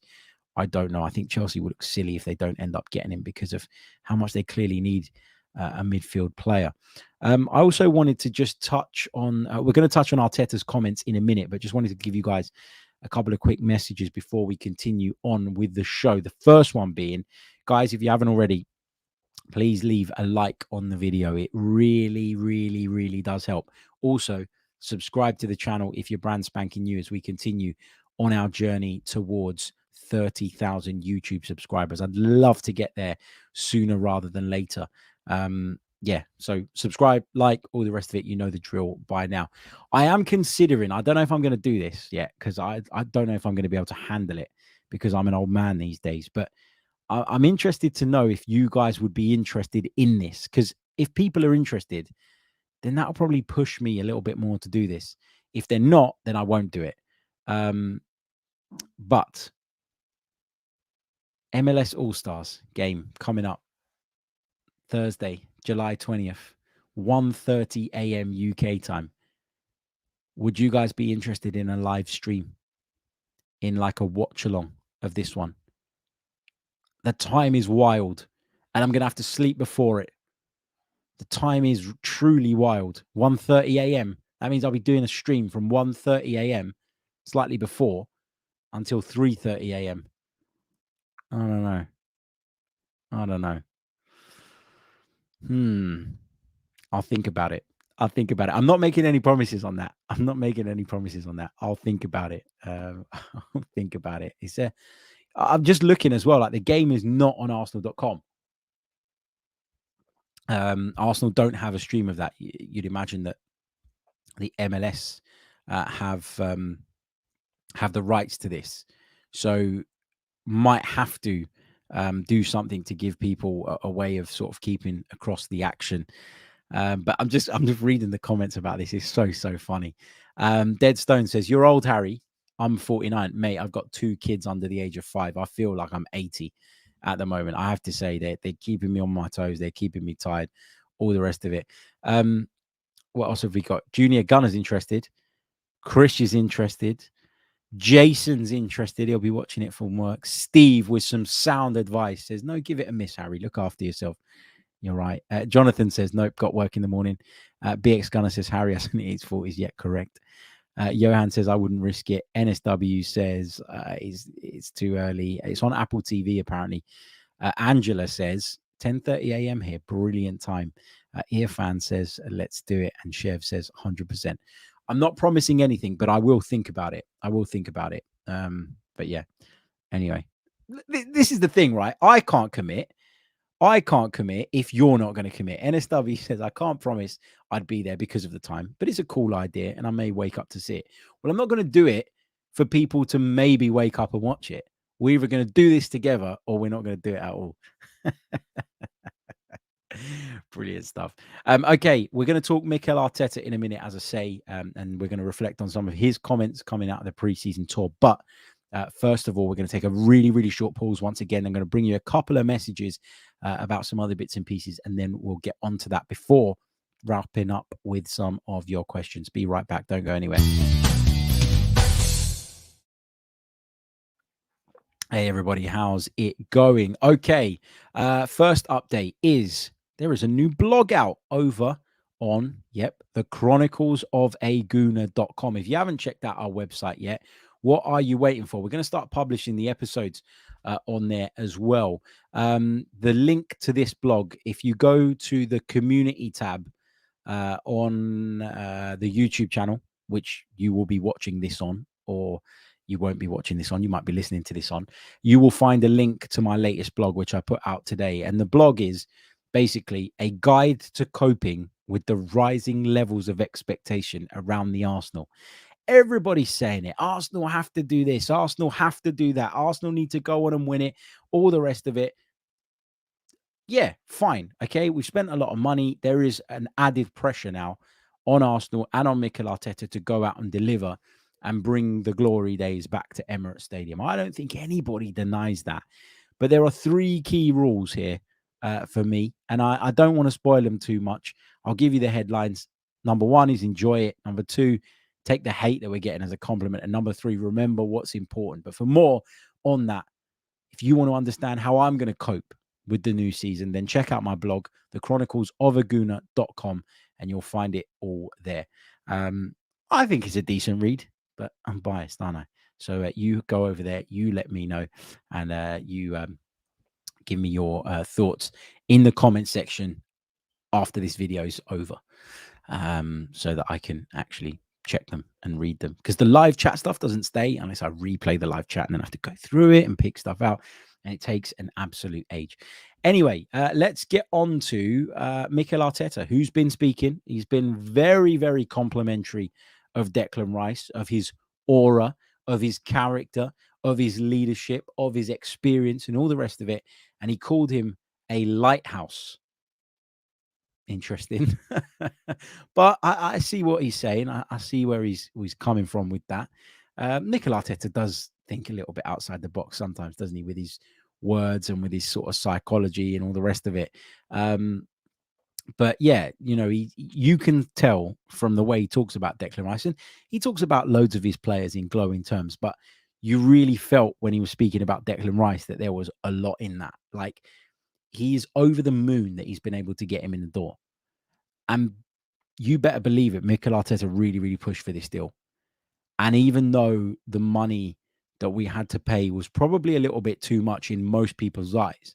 I don't know. I think Chelsea would look silly if they don't end up getting him because of how much they clearly need a midfield player. I also wanted to just touch on, we're going to touch on Arteta's comments in a minute, but just wanted to give you guys a couple of quick messages before we continue on with the show. The first one being, guys, if you haven't already, please leave a like on the video. It really, really, really does help. Also, subscribe to the channel if you're brand spanking new as we continue on our journey towards 30,000 YouTube subscribers. I'd love to get there sooner rather than later. Yeah, so subscribe, like, all the rest of it. You know the drill by now. I am considering, I don't know if I'm going to do this yet, because I don't know if I'm going to be able to handle it because I'm an old man these days, but I'm interested to know if you guys would be interested in this, because if people are interested, then that'll probably push me a little bit more to do this. If they're not, then I won't do it. But MLS All-Stars game coming up Thursday, July 20th, 1:30 a.m. UK time. Would you guys be interested in a live stream, in like a watch along of this one? The time is wild, and I'm going to have to sleep before it. The time is truly wild. 1:30 a.m. That means I'll be doing a stream from 1:30 a.m., slightly before, until 3:30 a.m. I don't know. I'll think about it. I'm not making any promises on that. I'll think about it. I'll think about it. I'm just looking as well. Like, the game is not on Arsenal.com. Arsenal don't have a stream of that. You'd imagine that the MLS have the rights to this, so might have to do something to give people a way of sort of keeping across the action. But I'm just reading the comments about this. It's so funny. Dead Stone says, "You're old, Harry. I'm 49. Mate, I've got 2 kids under the age of 5. I feel like I'm 80 at the moment. I have to say they're keeping me on my toes. They're keeping me tired, all the rest of it. What else have we got? Junior Gunner's interested. Chris is interested. Jason's interested. He'll be watching it from work. Steve with some sound advice says, no, give it a miss, Harry. Look after yourself. You're right. Jonathan says, nope, got work in the morning. BX Gunner says, Harry hasn't hit his 40s yet. Correct. Johan says, I wouldn't risk it. NSW says, it's too early. It's on Apple TV, apparently. Angela says, 10:30 a.m. here. Brilliant time. Irfan says, let's do it. And Chev says, 100%. I'm not promising anything, but I will think about it. But yeah, anyway, this is the thing, right? I can't commit if you're not going to commit. NSW says, I can't promise I'd be there because of the time, but it's a cool idea and I may wake up to see it. Well, I'm not going to do it for people to maybe wake up and watch it. We're either going to do this together or we're not going to do it at all. Brilliant stuff. Okay, we're going to talk Mikel Arteta in a minute, as I say, and we're going to reflect on some of his comments coming out of the preseason tour. But first of all, we're going to take a really, really short pause once again. I'm going to bring you a couple of messages about some other bits and pieces, and then we'll get on to that before wrapping up with some of your questions. Be right back. Don't go anywhere. Hey, everybody. How's it going? Okay. First update is there is a new blog out over on, the chroniclesofaguna.com. If you haven't checked out our website yet, what are you waiting for? We're going to start publishing the episodes on there as well. The link to this blog, if you go to the community tab on the YouTube channel, which you will be watching this on, or you won't be watching this on, you might be listening to this on, you will find a link to my latest blog, which I put out today. And the blog is basically a guide to coping with the rising levels of expectation around the Arsenal. Everybody's saying it. Arsenal have to do this. Arsenal have to do that. Arsenal need to go on and win it. All the rest of it. Yeah, fine. Okay, we've spent a lot of money. There is an added pressure now on Arsenal and on Mikel Arteta to go out and deliver and bring the glory days back to Emirates Stadium. I don't think anybody denies that. But there are 3 key rules here for me, and I don't want to spoil them too much. I'll give you the headlines. Number 1 is enjoy it. Number 2, take the hate that we're getting as a compliment. And number 3, remember what's important. But for more on that, if you want to understand how I'm going to cope with the new season, then check out my blog, thechroniclesofaguna.com, and you'll find it all there. I think it's a decent read, but I'm biased, aren't I? So you go over there, you let me know, and you give me your thoughts in the comment section after this video is over, so that I can actually check them and read them, because the live chat stuff doesn't stay unless I replay the live chat and then I have to go through it and pick stuff out, and it takes an absolute age. Anyway, let's get on to Mikel Arteta, who's been speaking. He's been very, very complimentary of Declan Rice, of his aura, of his character, of his leadership, of his experience, and all the rest of it. And he called him a lighthouse. Interesting. But I see what he's saying. I see where he's coming from with that. Mikel Arteta does think a little bit outside the box sometimes, doesn't he, with his words and with his sort of psychology and all the rest of it. But yeah, you know, you can tell from the way he talks about Declan Rice, and he talks about loads of his players in glowing terms, but you really felt when he was speaking about Declan Rice that there was a lot in that. Like, he's over the moon that he's been able to get him in the door. And you better believe it, Mikel Arteta really, really pushed for this deal. And even though the money that we had to pay was probably a little bit too much in most people's eyes,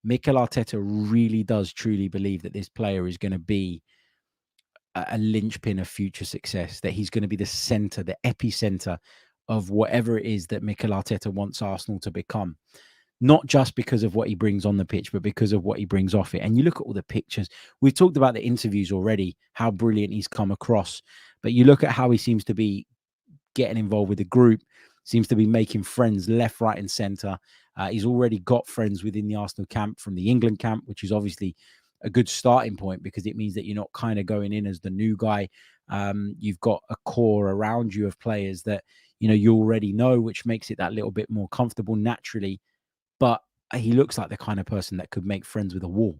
Mikel Arteta really does truly believe that this player is going to be a linchpin of future success, that he's going to be the center, the epicenter of whatever it is that Mikel Arteta wants Arsenal to become. Not just because of what he brings on the pitch, but because of what he brings off it. And you look at all the pictures. We've talked about the interviews already, how brilliant he's come across. But you look at how he seems to be getting involved with the group, seems to be making friends left, right, and centre. He's already got friends within the Arsenal camp from the England camp, which is obviously a good starting point, because it means that you're not kind of going in as the new guy. You've got a core around you of players that you already know, which makes it that little bit more comfortable naturally. But he looks like the kind of person that could make friends with a wall.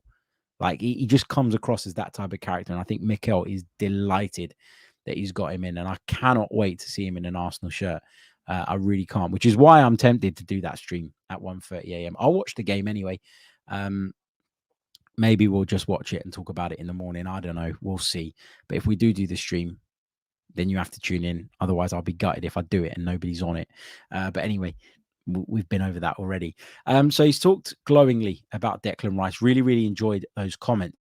Like he just comes across as that type of character. And I think Mikel is delighted that he's got him in. And I cannot wait to see him in an Arsenal shirt. I really can't, which is why I'm tempted to do that stream at 1:30 a.m. I'll watch the game anyway. Maybe we'll just watch it and talk about it in the morning. I don't know. We'll see. But if we do the stream, then you have to tune in. Otherwise, I'll be gutted if I do it and nobody's on it. But anyway, we've been over that already. So he's talked glowingly about Declan Rice. Really, really enjoyed those comments.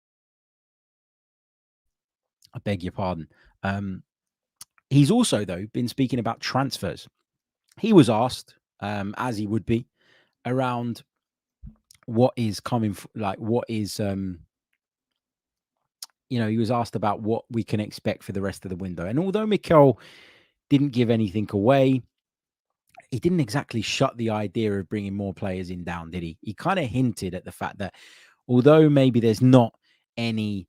I beg your pardon. He's also, though, been speaking about transfers. He was asked, as he would be, around what is coming, what is, he was asked about what we can expect for the rest of the window. And although Mikel didn't give anything away, he didn't exactly shut the idea of bringing more players in down, did he? He kind of hinted at the fact that although maybe there's not any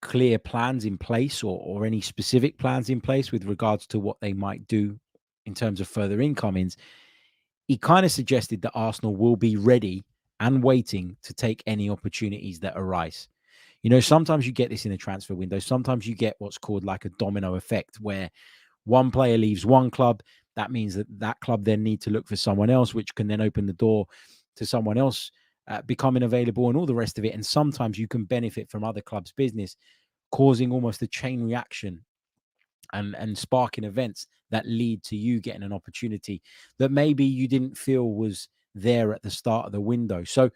clear plans in place or any specific plans in place with regards to what they might do in terms of further incomings, he kind of suggested that Arsenal will be ready and waiting to take any opportunities that arise. Sometimes you get this in a transfer window. Sometimes you get what's called like a domino effect, where one player leaves one club. That means that club then need to look for someone else, which can then open the door to someone else becoming available and all the rest of it. And sometimes you can benefit from other clubs' business, causing almost a chain reaction and sparking events that lead to you getting an opportunity that maybe you didn't feel was there at the start of the window. So,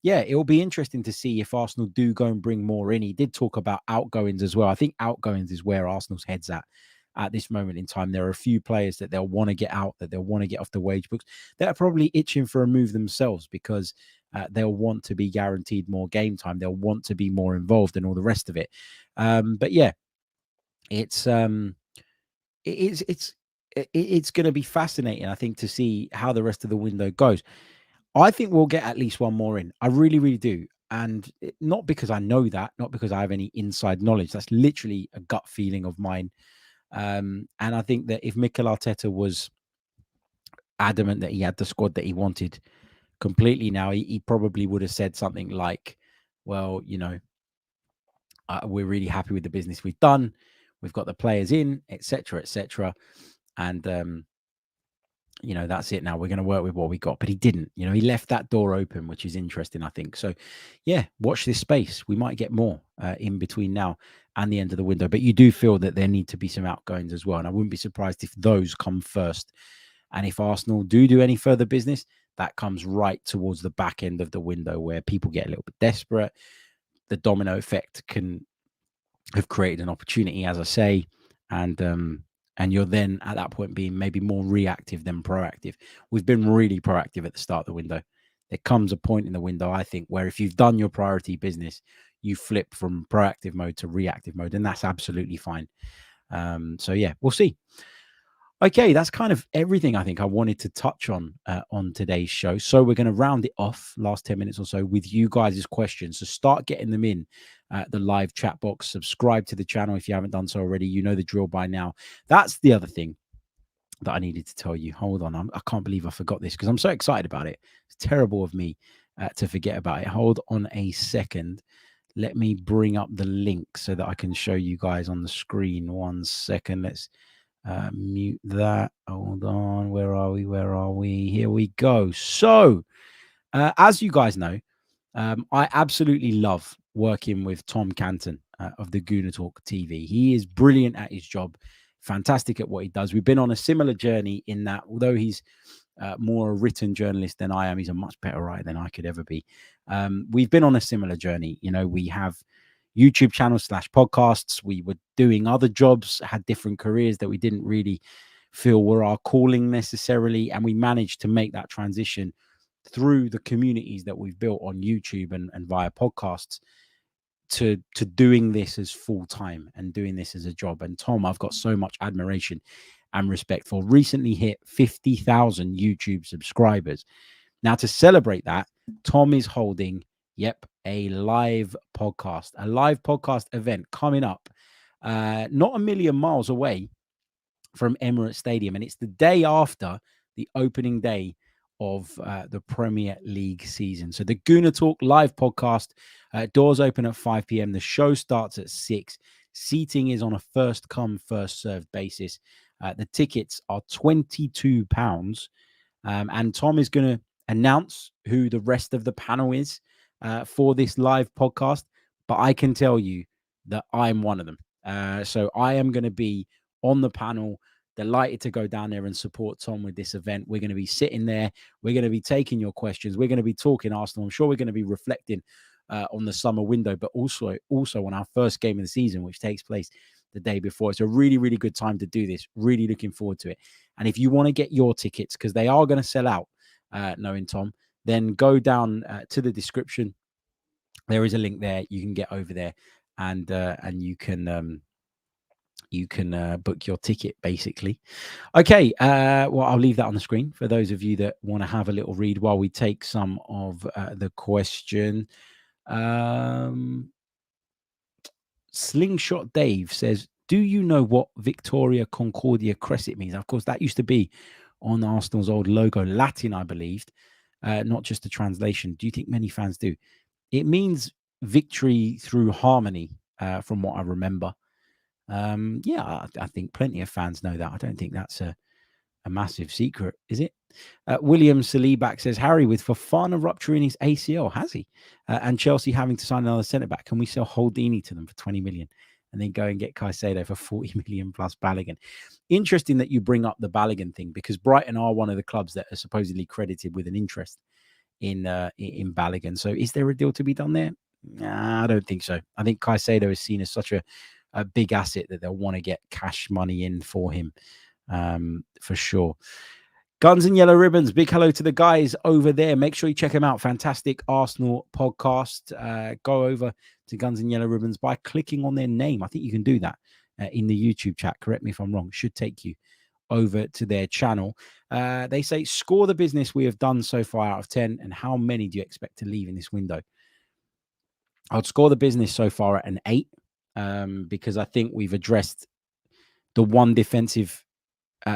yeah, it'll be interesting to see if Arsenal do go and bring more in. He did talk about outgoings as well. I think outgoings is where Arsenal's head's at this moment in time. There are a few players that they'll want to get out, that they'll want to get off the wage books, that are probably itching for a move themselves because they'll want to be guaranteed more game time. They'll want to be more involved and all the rest of it. But yeah, it's going to be fascinating, I think, to see how the rest of the window goes. I think we'll get at least one more in. I really, really do. And not because I know that, not because I have any inside knowledge. That's literally a gut feeling of mine. And I think that if Mikel Arteta was adamant that he had the squad that he wanted completely now, he probably would have said something like, well, we're really happy with the business we've done. We've got the players in, etc., etc. And, that's it now. We're going to work with what we got. But he didn't. He left that door open, which is interesting, I think. So, yeah, watch this space. We might get more in between now and the end of the window. But you do feel that there need to be some outgoings as well. And I wouldn't be surprised if those come first. And if Arsenal do any further business, that comes right towards the back end of the window where people get a little bit desperate. The domino effect can have created an opportunity, as I say. And you're then at that point being maybe more reactive than proactive. We've been really proactive at the start of the window. There comes a point in the window, I think, where if you've done your priority business, you flip from proactive mode to reactive mode, and that's absolutely fine. So, yeah, we'll see. Okay, that's kind of everything I think I wanted to touch on today's show. So we're going to round it off, last 10 minutes or so, with you guys' questions. So start getting them in the live chat box. Subscribe to the channel if you haven't done so already. You know the drill by now. That's the other thing that I needed to tell you. Hold on. I can't believe I forgot this because I'm so excited about it. It's terrible of me to forget about it. Hold on a second. Let me bring up the link so that I can show you guys on the screen. 1 second. Let's mute that. Hold on. Where are we? Here we go. So, as you guys know, I absolutely love working with Tom Canton of the Gooner Talk TV. He is brilliant at his job, fantastic at what he does. We've been on a similar journey in that, although he's more a written journalist than I am, he's a much better writer than I could ever be. We've been on a similar journey. We have YouTube channels / podcasts. We were doing other jobs, had different careers that we didn't really feel were our calling necessarily. And we managed to make that transition through the communities that we've built on YouTube and via podcasts to doing this as full time and doing this as a job. And Tom, I've got so much admiration and respect for. Recently hit 50,000 YouTube subscribers. Now, to celebrate that, Tom is holding a live podcast event coming up, not a million miles away, from Emirates Stadium, and it's the day after the opening day of the Premier League season. So the Gooner Talk live podcast, doors open at 5 p.m. The show starts at 6. Seating is on a first come, first served basis. The tickets are £22. And Tom is going to announce who the rest of the panel is for this live podcast. But I can tell you that I'm one of them. So I am going to be on the panel, delighted to go down there and support Tom with this event. We're going to be sitting there. We're going to be taking your questions. We're going to be talking Arsenal. I'm sure we're going to be reflecting on the summer window, but also on our first game of the season, which takes place the day before. It's a really, really good time to do this. Really looking forward to it. And if you want to get your tickets, because they are going to sell out, knowing Tom, then go down to the description. There is a link there. You can get over there and you can book your ticket, basically. Okay, well, I'll leave that on the screen for those of you that want to have a little read while we take some of the question. Slingshot Dave says, do you know what Victoria Concordia Crescent means? Of course, that used to be on Arsenal's old logo, Latin, I believed, not just a translation. Do you think many fans do? It means victory through harmony, from what I remember. Yeah, I think plenty of fans know that. I don't think that's a massive secret, is it? William Salibak says, Harry, with Fofana rupturing his ACL, has he? And Chelsea having to sign another centre-back, can we sell Holdini to them for 20 million and then go and get Caicedo for 40 million plus Balogun? Interesting that you bring up the Balogun thing, because Brighton are one of the clubs that are supposedly credited with an interest in Balogun. So is there a deal to be done there? Nah, I don't think so. I think Caicedo is seen as such a big asset that they'll want to get cash money in for him, for sure. Guns and Yellow Ribbons, big hello to the guys over there. Make sure you check them out. Fantastic Arsenal podcast. Go over to Guns and Yellow Ribbons by clicking on their name. I think you can do that in the YouTube chat. Correct me if I'm wrong. It should take you over to their channel. They say, score the business we have done so far out of 10, and how many do you expect to leave in this window? I'd score the business so far at an 8, because I think we've addressed the one defensive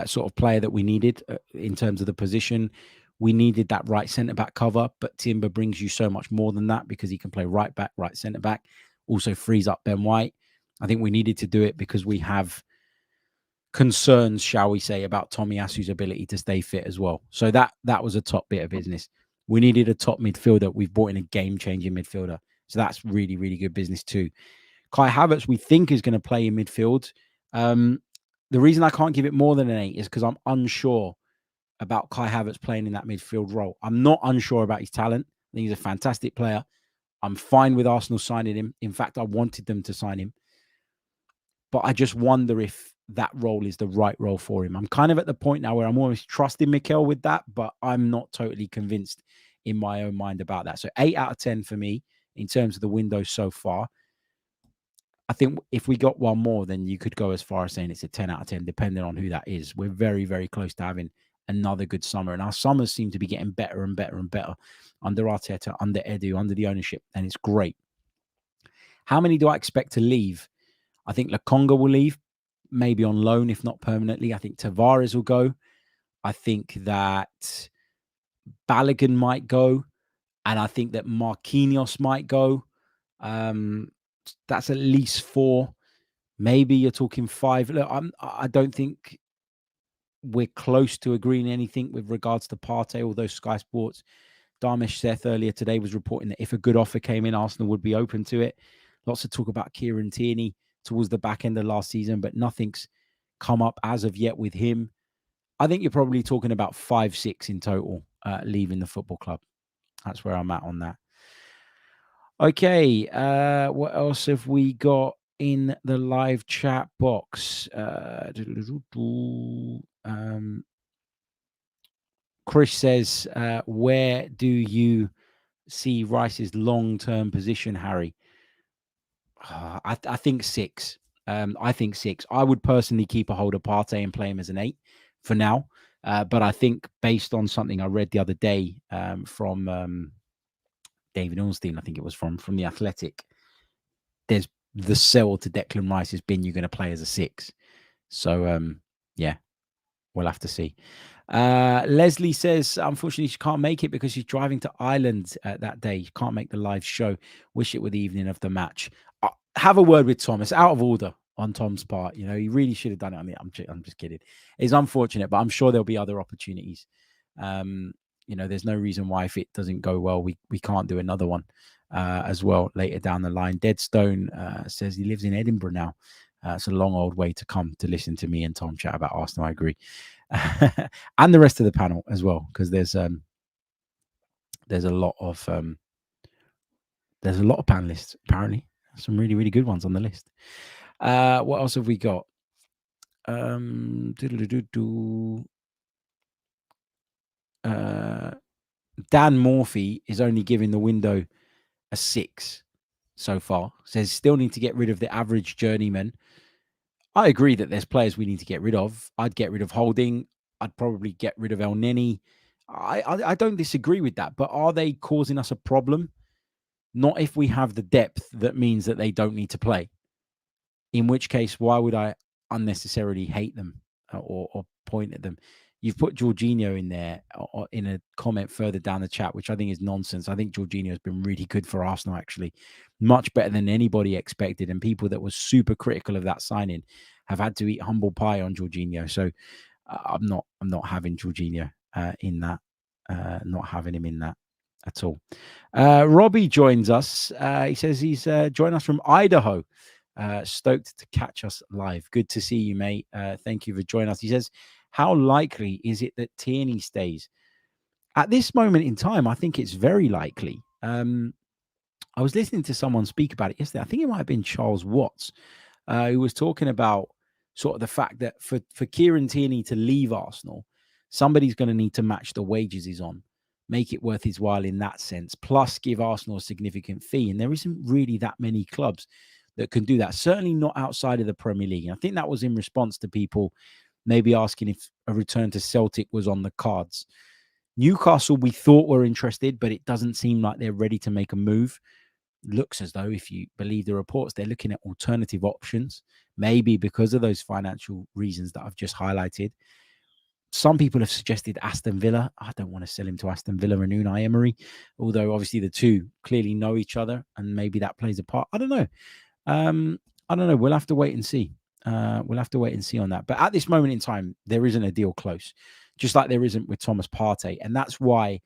sort of player that we needed in terms of the position. We needed that right centre-back cover, but Timber brings you so much more than that, because he can play right back, right centre-back, also frees up Ben White. I think we needed to do it because we have concerns, shall we say, about Tomiyasu's ability to stay fit as well. So that was a top bit of business. We needed a top midfielder. We've brought in a game-changing midfielder. So that's really, really good business too. Kai Havertz, we think, is going to play in midfield. The reason I can't give it more than an 8 is because I'm unsure about Kai Havertz playing in that midfield role. I'm not unsure about his talent. I think he's a fantastic player. I'm fine with Arsenal signing him. In fact, I wanted them to sign him. But I just wonder if that role is the right role for him. I'm kind of at the point now where I'm almost trusting Mikel with that, but I'm not totally convinced in my own mind about that. So 8 out of 10 for me in terms of the window so far. I think if we got one more, then you could go as far as saying it's a 10 out of 10, depending on who that is. We're very, very close to having another good summer. And our summers seem to be getting better and better and better under Arteta, under Edu, under the ownership. And it's great. How many do I expect to leave? I think Lokonga will leave, maybe on loan, if not permanently. I think Tavares will go. I think that Balogun might go. And I think that Marquinhos might go. That's at least 4. Maybe you're talking 5. Look, I don't think we're close to agreeing anything with regards to Partey, although Sky Sports, Dharmesh Seth earlier today was reporting that if a good offer came in, Arsenal would be open to it. Lots of talk about Kieran Tierney towards the back end of last season, but nothing's come up as of yet with him. I think you're probably talking about 5-6 in total leaving the football club. That's where I'm at on that. Okay, what else have we got in the live chat box? Chris says, where do you see Rice's long-term position, Harry? I think 6. I think 6. I would personally keep a hold of Partey and play him as an 8 for now. But I think based on something I read the other day from David Ornstein, I think it was from The Athletic, there's the sell to Declan Rice has been you're going to play as a 6. So Yeah, we'll have to see. Leslie says, unfortunately, she can't make it because she's driving to Ireland that day. She can't make the live show. Wish it were the evening of the match. Have a word with Tom. It's out of order on Tom's part. You know, he really should have done it on the. I'm just kidding. It's unfortunate, but I'm sure there'll be other opportunities. You know, there's no reason why if it doesn't go well, we can't do another one as well later down the line. Deadstone says he lives in Edinburgh now. It's a long old way to come to listen to me and Tom chat about Arsenal. I agree. And the rest of the panel as well, because there's a lot of panelists apparently. Some really, really good ones on the list. What else have we got? Dan Morphy is only giving the window a 6 so far. Says still need to get rid of the average journeyman. I agree that there's players we need to get rid of. I'd get rid of Holding. I'd probably get rid of El Neni. I don't disagree with that, but are they causing us a problem? Not if we have the depth that means that they don't need to play. In which case, why would I unnecessarily hate them or point at them? You've put Jorginho in there in a comment further down the chat, which I think is nonsense. I think Jorginho has been really good for Arsenal, actually. Much better than anybody expected. And people that were super critical of that signing have had to eat humble pie on Jorginho. So I'm not having Jorginho in that. Not having him in that at all. Robbie joins us. He says he's joined us from Idaho. Stoked to catch us live. Good to see you, mate. Thank you for joining us. He says, how likely is it that Tierney stays? At this moment in time, I think it's very likely. I was listening to someone speak about it yesterday. I think it might have been Charles Watts, who was talking about sort of the fact that for Kieran Tierney to leave Arsenal, somebody's going to need to match the wages he's on, make it worth his while in that sense, plus give Arsenal a significant fee. And there isn't really that many clubs that can do that, certainly not outside of the Premier League. And I think that was in response to people maybe asking if a return to Celtic was on the cards. Newcastle, we thought were interested, but it doesn't seem like they're ready to make a move. Looks as though, if you believe the reports, they're looking at alternative options, maybe because of those financial reasons that I've just highlighted. Some people have suggested Aston Villa. I don't want to sell him to Aston Villa and Unai Emery, although obviously the two clearly know each other and maybe that plays a part. I don't know. We'll have to wait and see. We'll have to wait and see on that. But at this moment in time, there isn't a deal close, just like there isn't with Thomas Partey. And that's why,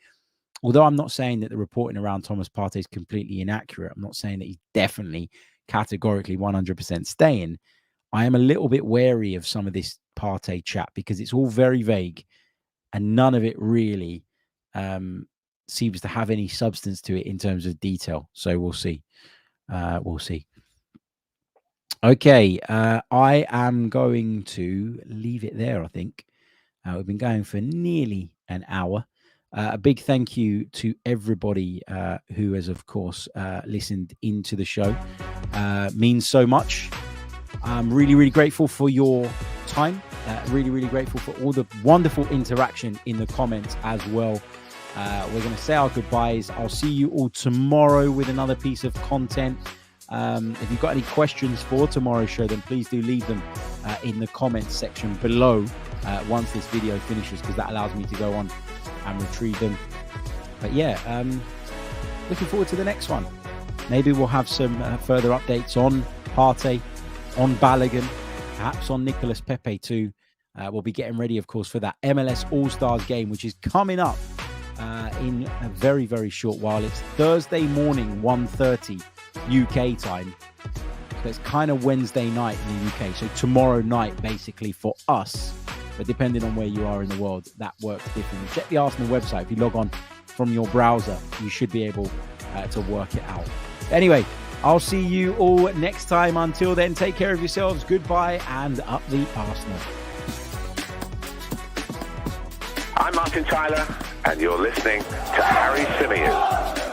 although I'm not saying that the reporting around Thomas Partey is completely inaccurate, I'm not saying that he's definitely categorically 100% staying. I am a little bit wary of some of this Partey chat because it's all very vague and none of it really seems to have any substance to it in terms of detail. So we'll see. We'll see. Okay, I am going to leave it there, I think. We've been going for nearly an hour. A big thank you to everybody who has, of course, listened into the show. Means so much. I'm really, really grateful for your time. Really, really grateful for all the wonderful interaction in the comments as well. We're going to say our goodbyes. I'll see you all tomorrow with another piece of content. If you've got any questions for tomorrow's show, then please do leave them in the comments section below once this video finishes, because that allows me to go on and retrieve them. But yeah, looking forward to the next one. Maybe we'll have some further updates on Partey, on Balogun, perhaps on Nicolas Pepe too. We'll be getting ready, of course, for that MLS All-Stars game, which is coming up in a very, very short while. It's Thursday morning, 1:30 UK time. So it's kind of Wednesday night in the UK. So tomorrow night, basically, for us. But depending on where you are in the world, that works differently. Check the Arsenal website. If you log on from your browser, you should be able to work it out. Anyway, I'll see you all next time. Until then, take care of yourselves. Goodbye and up the Arsenal. I'm Martin Tyler, and you're listening to Harry Symeou.